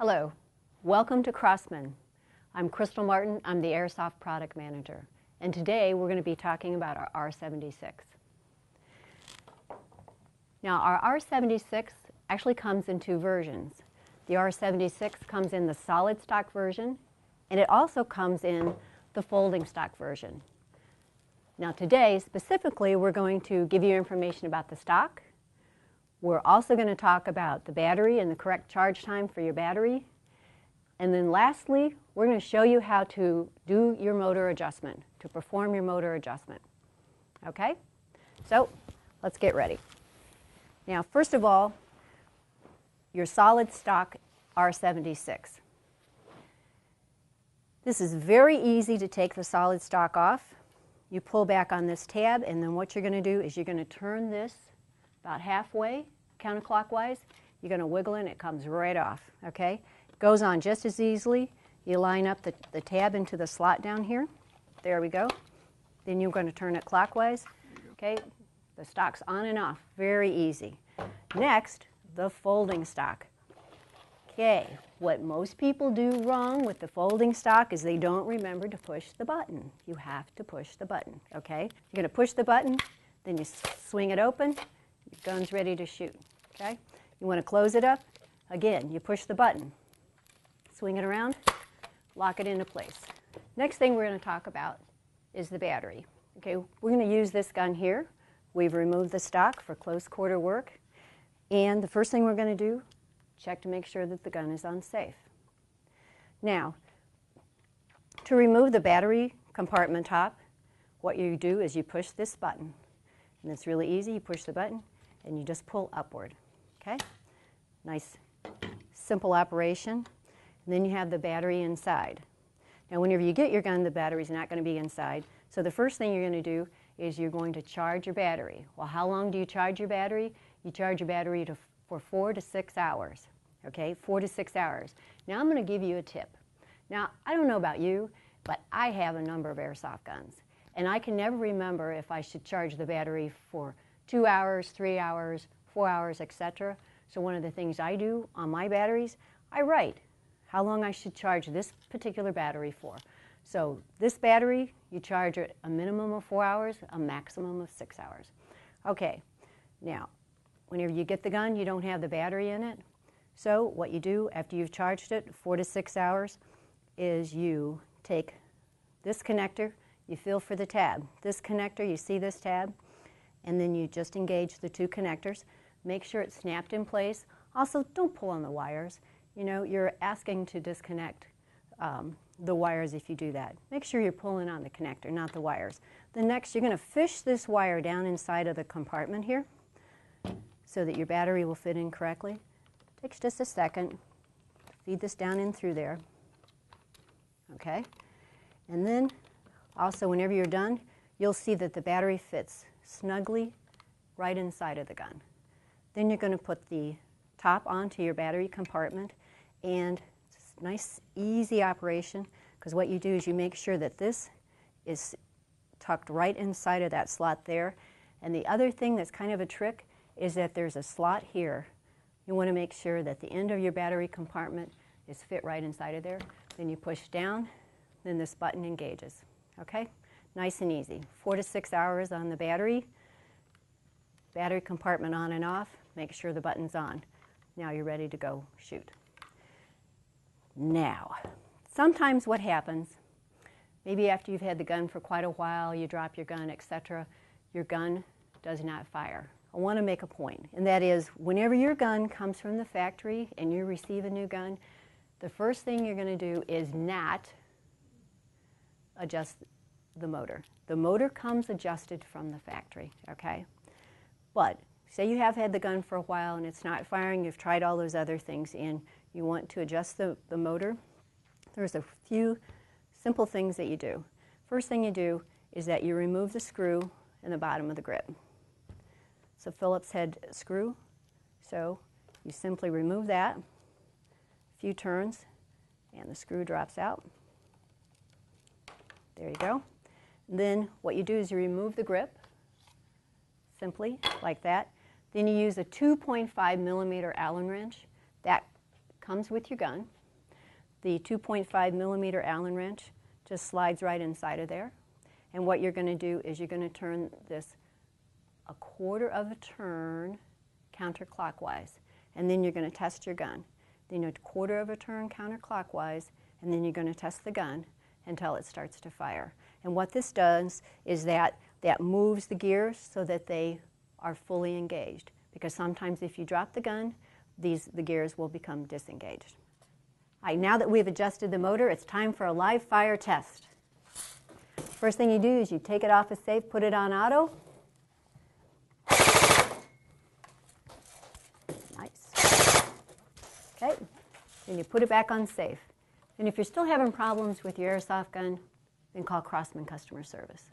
Hello, welcome to Crosman. I'm Crystal Martin, I'm the Airsoft Product Manager, and today we're going to be talking about our R76. Now our R76 actually comes in two versions. The R76 comes in the solid stock version, and it also comes in the folding stock version. Now today, specifically, we're going to give you information about the stock. We're also going to talk about the battery and the correct charge time for your battery. And then lastly, we're going to show you how to do your motor adjustment, to perform your motor adjustment. Okay? So, let's get ready. Now, first of all, your solid stock R76. This is very easy to take the solid stock off. You pull back on this tab, and then what you're going to do is you're going to turn this about halfway, counterclockwise. You're going to wiggle it and it comes right off, okay? It goes on just as easily. You line up the tab into the slot down here. There we go. Then you're going to turn it clockwise, okay? The stock's on and off, very easy. Next, the folding stock. Okay, what most people do wrong with the folding stock is they don't remember to push the button. You have to push the button, okay? You're going to push the button, then you swing it open. Your gun's ready to shoot, okay? You want to close it up. Again, you push the button, swing it around, lock it into place. Next thing we're going to talk about is the battery. Okay, we're going to use this gun here. We've removed the stock for close quarter work. And the first thing we're going to do, check to make sure that the gun is unsafe. Now, to remove the battery compartment top, what you do is you push this button. And it's really easy. You push the button and you just pull upward. Okay? Nice, simple operation. And then you have the battery inside. Now, whenever you get your gun, the battery's not going to be inside. So the first thing you're going to do is you're going to charge your battery. Well, how long do you charge your battery? You charge your battery for 4 to 6 hours. Okay? 4 to 6 hours. Now, I'm going to give you a tip. Now, I don't know about you, but I have a number of airsoft guns. And I can never remember if I should charge the battery for 2 hours, 3 hours, 4 hours, etc. So one of the things I do on my batteries, I write how long I should charge this particular battery for. So this battery, you charge it a minimum of 4 hours, a maximum of 6 hours. Okay, now, whenever you get the gun, you don't have the battery in it. So what you do after you've charged it 4 to 6 hours is you take this connector, you feel for the tab. This connector, you see this tab, and then you just engage the two connectors. Make sure it's snapped in place. Also, don't pull on the wires. You know, you're asking to disconnect the wires if you do that. Make sure you're pulling on the connector, not the wires. Then next, you're going to fish this wire down inside of the compartment here so that your battery will fit in correctly. Takes just a second. Feed this down in through there. Okay? And then, also, whenever you're done, you'll see that the battery fits snugly right inside of the gun. Then you're going to put the top onto your battery compartment, and it's a nice, easy operation, because what you do is you make sure that this is tucked right inside of that slot there. And the other thing that's kind of a trick is that there's a slot here. You want to make sure that the end of your battery compartment is fit right inside of there. Then you push down, then this button engages. Okay? Nice and easy. 4 to 6 hours on the battery. Battery compartment on and off. Make sure the button's on. Now you're ready to go shoot. Now, sometimes what happens, maybe after you've had the gun for quite a while, you drop your gun, etc., your gun does not fire. I want to make a point, and that is whenever your gun comes from the factory and you receive a new gun, the first thing you're going to do is not adjust the motor. The motor comes adjusted from the factory, okay? But say you have had the gun for a while and it's not firing, you've tried all those other things and you want to adjust the motor, there's a few simple things that you do. First thing you do is that you remove the screw in the bottom of the grip. It's a Phillips head screw, so you simply remove that, a few turns, and the screw drops out. There you go. Then what you do is you remove the grip, simply like that. Then you use a 2.5 millimeter Allen wrench. That comes with your gun. The 2.5 millimeter Allen wrench just slides right inside of there. And what you're going to do is you're going to turn this a quarter of a turn counterclockwise. And then you're going to test your gun. Then a quarter of a turn counterclockwise, and then you're going to test the gun until it starts to fire. And what this does is that moves the gears so that they are fully engaged. Because sometimes if you drop the gun, the gears will become disengaged. All right, now that we've adjusted the motor, it's time for a live fire test. First thing you do is you take it off a safe, put it on auto. Nice. Okay, then you put it back on safe. And if you're still having problems with your airsoft gun, then call Crosman customer service.